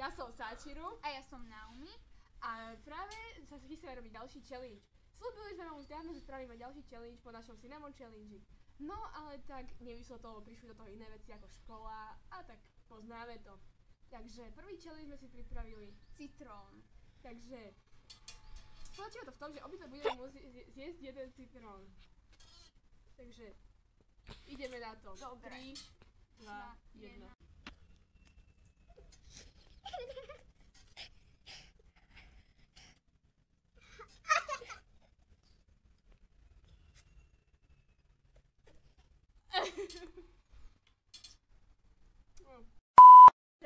Ja som Sachiru. A ja som Naomi. A práve sa chystáme robiť ďalší challenge. Slúbili sme vám už dávno, že spravíme ďalší challenge po našom Cinnamon Challenge. No ale tak nevyšlo to, prišli do toho iné veci ako škola a tak poznáme to. Takže prvý challenge sme si pripravili citrón. Takže spočíva to v tom, že obidve budeme môcť zjesť jeden citrón. Takže ideme na to. Dobre. 3, 2, 1.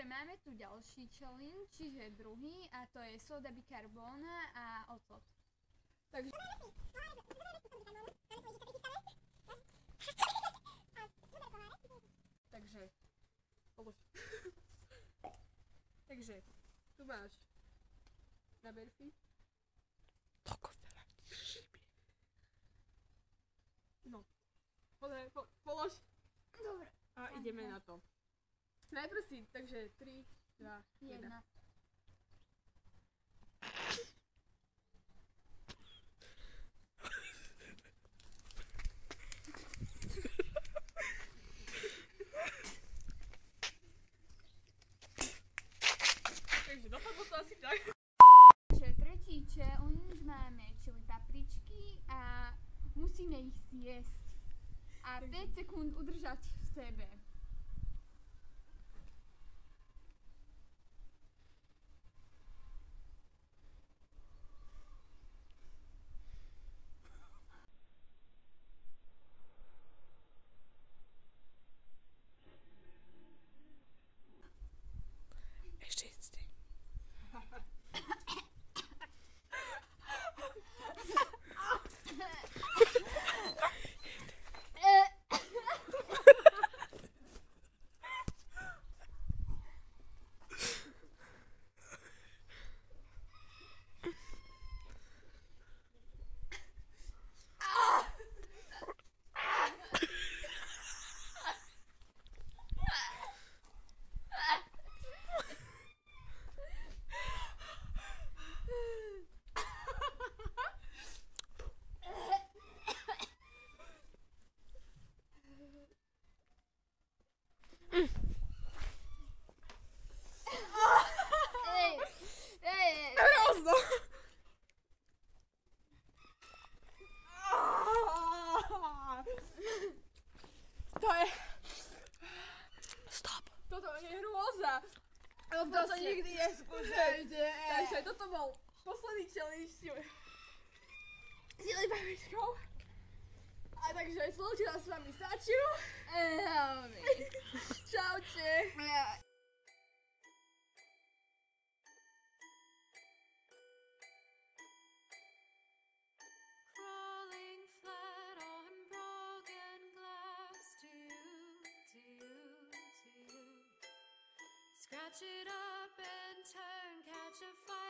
Máme tu ďalší challenge, čiže druhý, a to je soda bicarbona a ocot. Takže Takže tu máš naber si. No. Polož. Dobre. A ideme na to. Najprv si, takže 3, 2, 1. Takže dopadlo to asi tak. Takže tretí challenge máme čili papričky a musíme ich zjesť. A 5 sekúnd udržať v sebe. Ešte jedzte. To je... Stop. Toto je hrôza. Toto nikdy neskúšajte. Takže toto bol posledný challenge s silej babičkou. A takže slúčila s vami Sachiru. Čaute. Crawling flat on broken glass to you. Scratch it up and turn, catch a fire.